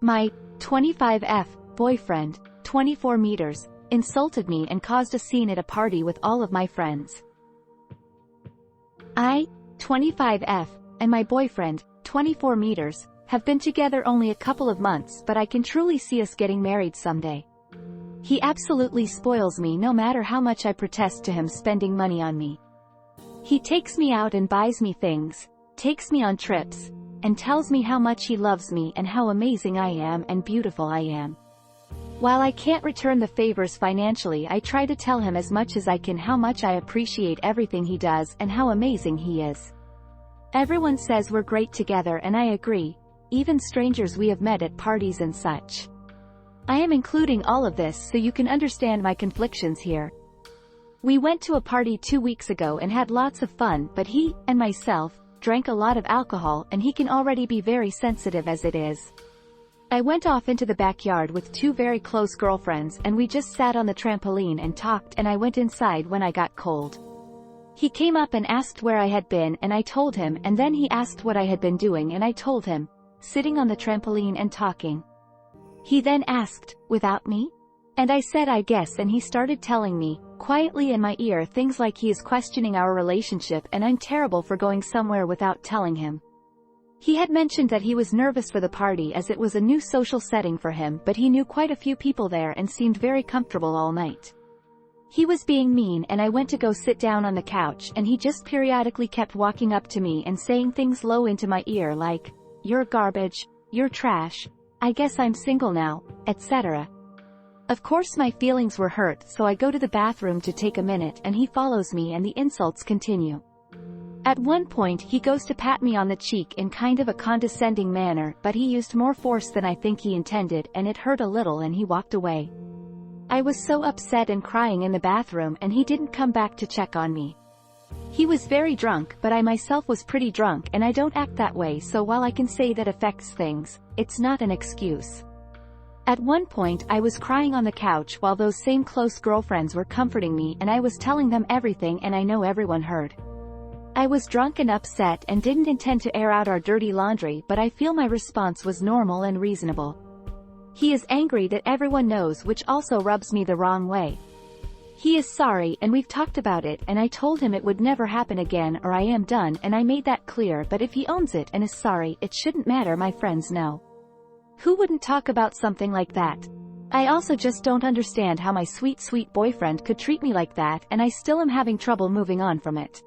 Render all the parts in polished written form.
My 25F boyfriend, 24 meters, insulted me and caused a scene at a party with all of my friends. I, 25F, and my boyfriend, 24 meters, have been together only a couple of months, but I can truly see us getting married someday. He absolutely spoils me no matter how much I protest to him spending money on me. He takes me out and buys me things, takes me on trips, and tells me how much he loves me and how amazing I am and beautiful I am. While I can't return the favors financially, I try to tell him as much as I can how much I appreciate everything he does and how amazing he is. Everyone says we're great together and I agree, even strangers we have met at parties and such. I am including all of this so you can understand my conflictions here. We went to a party 2 weeks ago and had lots of fun, but he, and myself, drank a lot of alcohol and he can already be very sensitive as it is. I went off into the backyard with 2 very close girlfriends and we just sat on the trampoline and talked, and I went inside when I got cold. He came up and asked where I had been and I told him, and then he asked what I had been doing and I told him, sitting on the trampoline and talking. He then asked, without me? And I said I guess, and he started telling me, quietly in my ear, things like he is questioning our relationship and I'm terrible for going somewhere without telling him. He had mentioned that he was nervous for the party as it was a new social setting for him, but he knew quite a few people there and seemed very comfortable all night. He was being mean and I went to go sit down on the couch and he just periodically kept walking up to me and saying things low into my ear like, "You're garbage, you're trash, I guess I'm single now," etc. Of course my feelings were hurt, so I go to the bathroom to take a minute and he follows me and the insults continue. At one point he goes to pat me on the cheek in kind of a condescending manner, but he used more force than I think he intended and it hurt a little and he walked away. I was so upset and crying in the bathroom and he didn't come back to check on me. He was very drunk, but I myself was pretty drunk and I don't act that way, so while I can say that affects things, it's not an excuse. At one point I was crying on the couch while those same close girlfriends were comforting me and I was telling them everything and I know everyone heard. I was drunk and upset and didn't intend to air out our dirty laundry, but I feel my response was normal and reasonable. He is angry that everyone knows, which also rubs me the wrong way. He is sorry and we've talked about it and I told him it would never happen again or I am done, and I made that clear, but if he owns it and is sorry, it shouldn't matter, my friends know. Who wouldn't talk about something like that? I also just don't understand how my sweet boyfriend could treat me like that, and I still am having trouble moving on from it.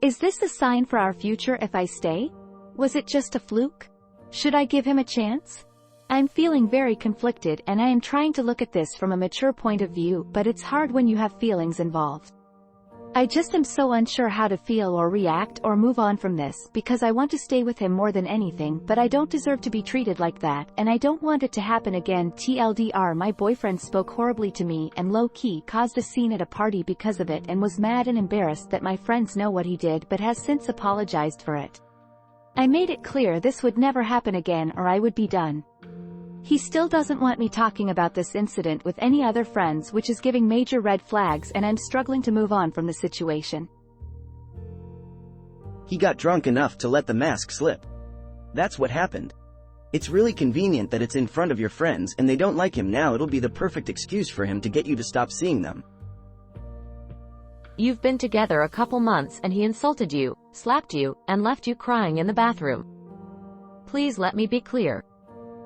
Is this a sign for our future if I stay? Was it just a fluke? Should I give him a chance? I'm feeling very conflicted and I am trying to look at this from a mature point of view, but it's hard when you have feelings involved. I just am so unsure how to feel or react or move on from this, because I want to stay with him more than anything, but I don't deserve to be treated like that and I don't want it to happen again. TLDR, my boyfriend spoke horribly to me and low-key caused a scene at a party because of it and was mad and embarrassed that my friends know what he did, but has since apologized for it. I made it clear this would never happen again or I would be done. He still doesn't want me talking about this incident with any other friends, which is giving major red flags, and I'm struggling to move on from the situation. He got drunk enough to let the mask slip. That's what happened. It's really convenient that it's in front of your friends and they don't like him now. It'll be the perfect excuse for him to get you to stop seeing them. You've been together a couple months and he insulted you, slapped you, and left you crying in the bathroom. Please let me be clear.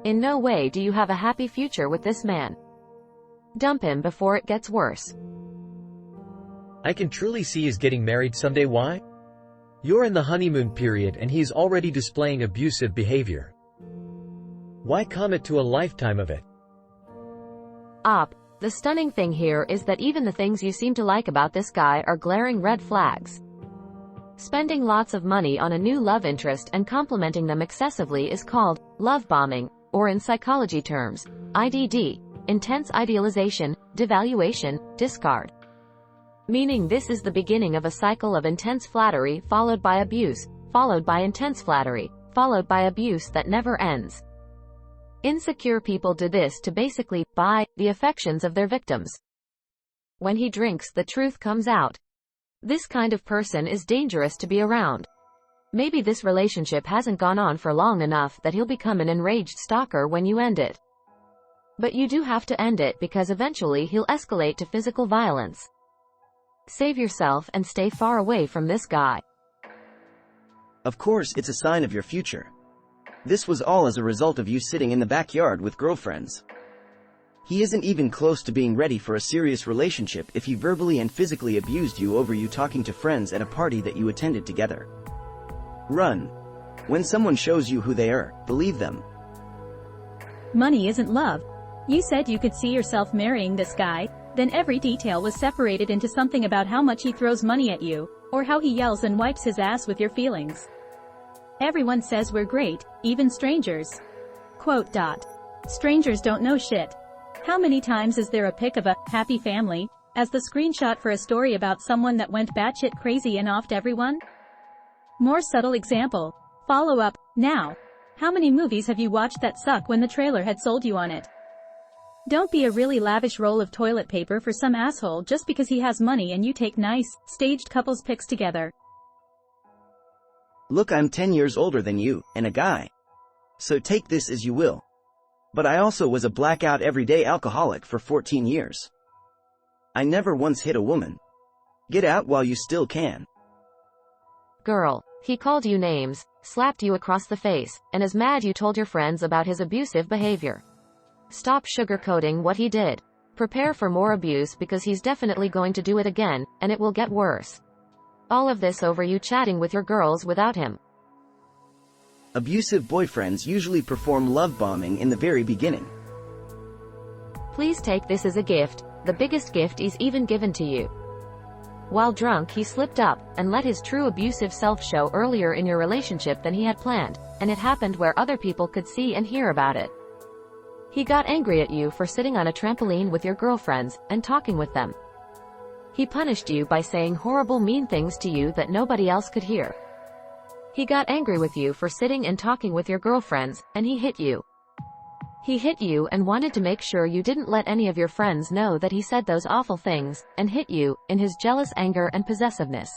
In no way do you have a happy future with this man. Dump him before it gets worse. I can truly see he's getting married someday. Why? You're in the honeymoon period and he's already displaying abusive behavior. Why commit to a lifetime of it? The stunning thing here is that even the things you seem to like about this guy are glaring red flags. Spending lots of money on a new love interest and complimenting them excessively is called love bombing, or in psychology terms, IDD, intense idealization, devaluation, discard. Meaning this is the beginning of a cycle of intense flattery followed by abuse, followed by intense flattery, followed by abuse that never ends. Insecure people do this to basically buy the affections of their victims. When he drinks, the truth comes out. This kind of person is dangerous to be around. Maybe this relationship hasn't gone on for long enough that he'll become an enraged stalker when you end it. But you do have to end it because eventually he'll escalate to physical violence. Save yourself and stay far away from this guy. Of course, it's a sign of your future. This was all as a result of you sitting in the backyard with girlfriends. He isn't even close to being ready for a serious relationship if he verbally and physically abused you over you talking to friends at a party that you attended together. Run. When someone shows you who they are, believe them. Money isn't love. You said you could see yourself marrying this guy, then every detail was separated into something about how much he throws money at you, or how he yells and wipes his ass with your feelings. Everyone says we're great, even strangers. Quote. Strangers don't know shit. How many times is there a pic of a happy family as the screenshot for a story about someone that went batshit crazy and offed everyone? More subtle example. Follow up. Now. How many movies have you watched that suck when the trailer had sold you on it? Don't be a really lavish roll of toilet paper for some asshole just because he has money and you take nice, staged couples pics together. Look, I'm 10 years older than you, and a guy. So take this as you will. But I also was a blackout everyday alcoholic for 14 years. I never once hit a woman. Get out while you still can. Girl, he called you names, slapped you across the face, and is mad you told your friends about his abusive behavior. Stop sugarcoating what he did. Prepare for more abuse because he's definitely going to do it again, and it will get worse. All of this over you chatting with your girls without him. Abusive boyfriends usually perform love bombing in the very beginning. Please take this as a gift, the biggest gift he's even given to you. While drunk, he slipped up and let his true abusive self show earlier in your relationship than he had planned, and it happened where other people could see and hear about it. He got angry at you for sitting on a trampoline with your girlfriends and talking with them. He punished you by saying horrible mean things to you that nobody else could hear. He got angry with you for sitting and talking with your girlfriends, and he hit you. He hit you and wanted to make sure you didn't let any of your friends know that he said those awful things, and hit you, in his jealous anger and possessiveness.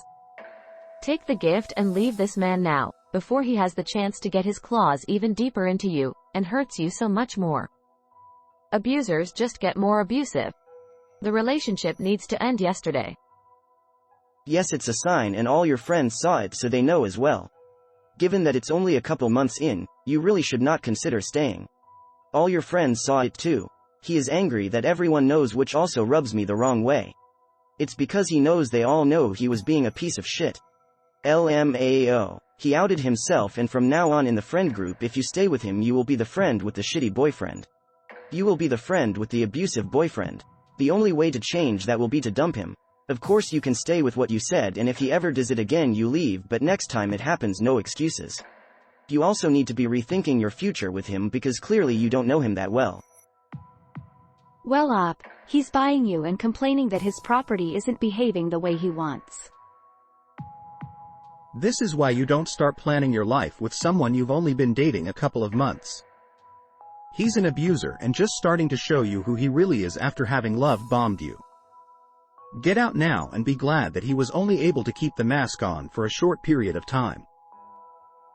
Take the gift and leave this man now, before he has the chance to get his claws even deeper into you, and hurts you so much more. Abusers just get more abusive. The relationship needs to end yesterday. Yes, it's a sign and all your friends saw it so they know as well. Given that it's only a couple months in, you really should not consider staying. All your friends saw it too. He is angry that everyone knows, which also rubs me the wrong way. It's because he knows they all know he was being a piece of shit. LMAO. He outed himself, and from now on in the friend group, if you stay with him, you will be the friend with the shitty boyfriend. You will be the friend with the abusive boyfriend. The only way to change that will be to dump him. Of course you can stay with what you said, and if he ever does it again you leave, but next time it happens, no excuses. You also need to be rethinking your future with him because clearly you don't know him that well. Well, he's buying you and complaining that his property isn't behaving the way he wants. This is why you don't start planning your life with someone you've only been dating a couple of months. He's an abuser and just starting to show you who he really is after having love bombed you. Get out now and be glad that he was only able to keep the mask on for a short period of time.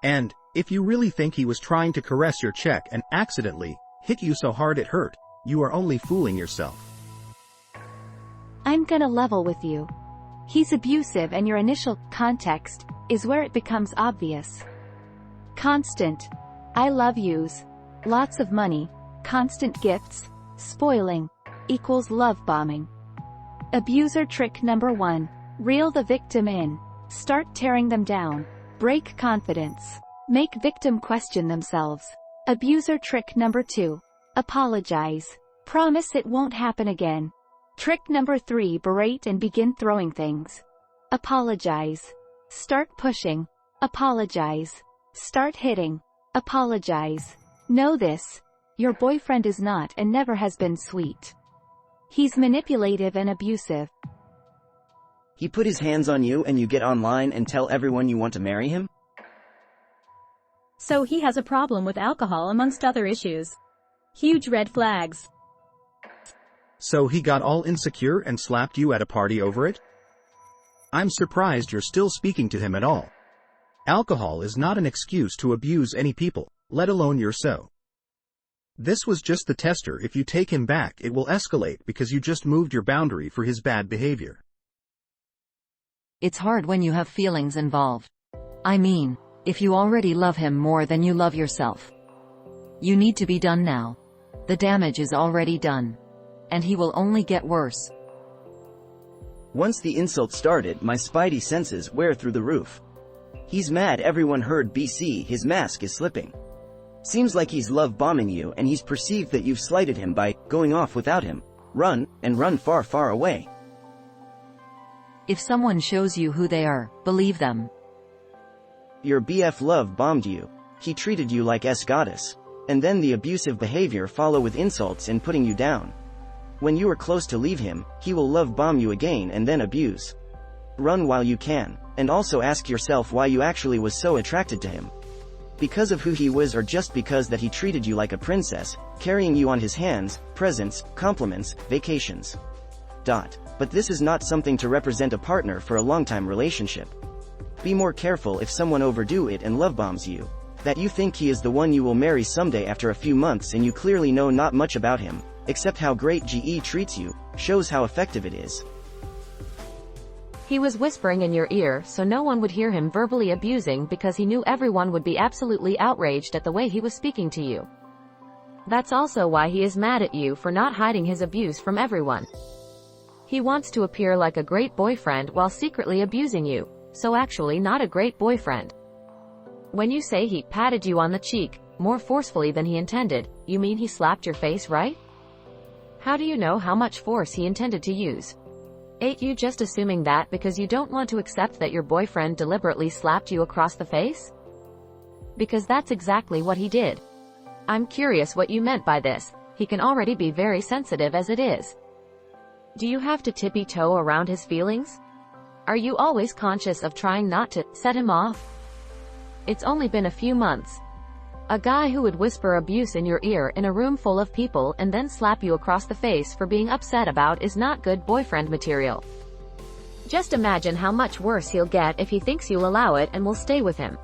And, if you really think he was trying to caress your check and accidentally hit you so hard it hurt, you are only fooling yourself. I'm gonna level with you. He's abusive, and your initial context is where it becomes obvious. Constant I love yous, lots of money, constant gifts, spoiling, equals love bombing. Abuser trick number 1. Reel the victim in. Start tearing them down. Break confidence. Make victim question themselves. Abuser trick number 2. Apologize. Promise it won't happen again. Trick number 3. Berate and begin throwing things. Apologize. Start pushing. Apologize. Start hitting. Apologize. Know this. Your boyfriend is not and never has been sweet. He's manipulative and abusive. He put his hands on you and you get online and tell everyone you want to marry him? So he has a problem with alcohol amongst other issues. Huge red flags. So he got all insecure and slapped you at a party over it? I'm surprised you're still speaking to him at all. Alcohol is not an excuse to abuse any people, let alone yourself. This was just the tester. If you take him back, it will escalate because you just moved your boundary for his bad behavior. It's hard when you have feelings involved. I mean, if you already love him more than you love yourself. You need to be done now. The damage is already done. And he will only get worse. Once the insult started, my spidey senses were through the roof. He's mad everyone heard BC, his mask is slipping. Seems like he's love bombing you and he's perceived that you've slighted him by going off without him. Run, and run far, far away. If someone shows you who they are, believe them. Your BF love bombed you. He treated you like goddess. And then the abusive behavior follow with insults and putting you down. When you are close to leave him, he will love bomb you again and then abuse. Run while you can, and also ask yourself why you actually was so attracted to him. Because of who he was or just because that he treated you like a princess, carrying you on his hands, presents, compliments, vacations. But this is not something to represent a partner for a long-time relationship. Be more careful if someone overdo it and love bombs you. That you think he is the one you will marry someday after a few months and you clearly know not much about him, except how great GE treats you, shows how effective it is. He was whispering in your ear so no one would hear him verbally abusing because he knew everyone would be absolutely outraged at the way he was speaking to you. That's also why he is mad at you for not hiding his abuse from everyone. He wants to appear like a great boyfriend while secretly abusing you, so actually not a great boyfriend. When you say he patted you on the cheek, more forcefully than he intended, you mean he slapped your face, right? How do you know how much force he intended to use? Ain't you just assuming that because you don't want to accept that your boyfriend deliberately slapped you across the face? Because that's exactly what he did. I'm curious what you meant by this. He can already be very sensitive as it is. Do you have to tippy-toe around his feelings? Are you always conscious of trying not to set him off? It's only been a few months. A guy who would whisper abuse in your ear in a room full of people and then slap you across the face for being upset about is not good boyfriend material. Just imagine how much worse he'll get if he thinks you'll allow it and will stay with him.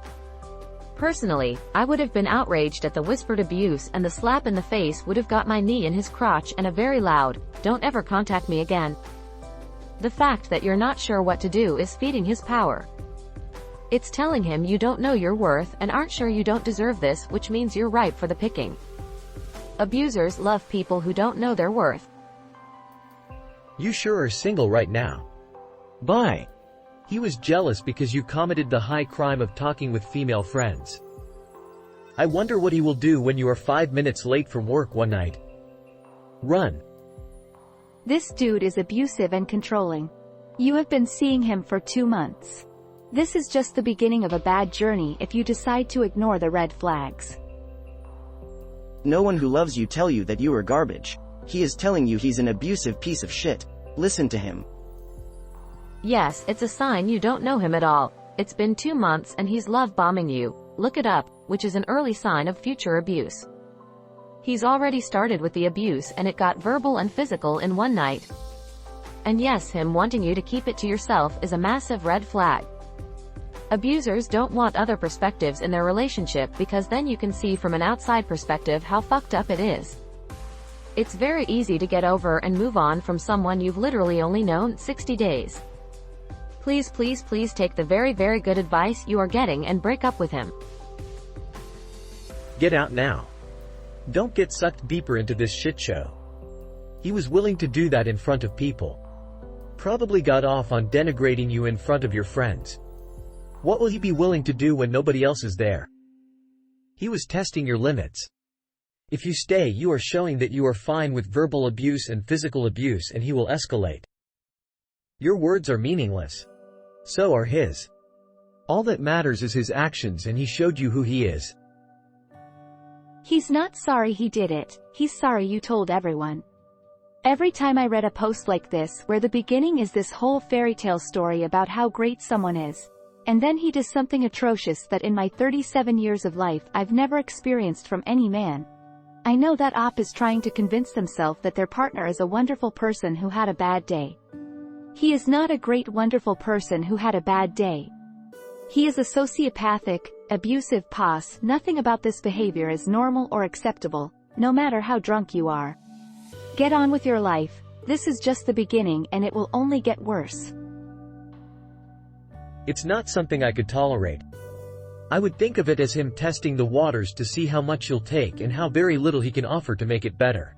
Personally, I would have been outraged at the whispered abuse, and the slap in the face would have got my knee in his crotch and a very loud, "Don't ever contact me again." The fact that you're not sure what to do is feeding his power. It's telling him you don't know your worth and aren't sure you don't deserve this, which means you're ripe for the picking. Abusers love people who don't know their worth. You sure are single right now. Bye. He was jealous because you committed the high crime of talking with female friends. I wonder what he will do when you are 5 minutes late from work one night. Run. This dude is abusive and controlling. You have been seeing him for 2 months. This is just the beginning of a bad journey if you decide to ignore the red flags. No one who loves you tell you that you are garbage. He is telling you he's an abusive piece of shit. Listen to him. Yes, it's a sign you don't know him at all. It's been 2 months and he's love bombing you. Look it up, which is an early sign of future abuse. He's already started with the abuse and it got verbal and physical in one night. And yes, him wanting you to keep it to yourself is a massive red flag. Abusers don't want other perspectives in their relationship because then you can see from an outside perspective how fucked up it is. It's very easy to get over and move on from someone you've literally only known 60 days. Please, please, please take the very, very good advice you are getting and break up with him. Get out now. Don't get sucked deeper into this shit show. He was willing to do that in front of people. Probably got off on denigrating you in front of your friends. What will he be willing to do when nobody else is there? He was testing your limits. If you stay, you are showing that you are fine with verbal abuse and physical abuse, and he will escalate. Your words are meaningless. So are his. All that matters is his actions, and he showed you who he is. He's not sorry he did it, he's sorry you told everyone. Every time I read a post like this where the beginning is this whole fairy tale story about how great someone is, and then he does something atrocious that in my 37 years of life I've never experienced from any man, I know that op is trying to convince themselves that their partner is a wonderful person who had a bad day. He is not a great wonderful person who had a bad day. He is a sociopathic, abusive POS. Nothing about this behavior is normal or acceptable, no matter how drunk you are. Get on with your life. This is just the beginning and it will only get worse. It's not something I could tolerate. I would think of it as him testing the waters to see how much you'll take and how very little he can offer to make it better.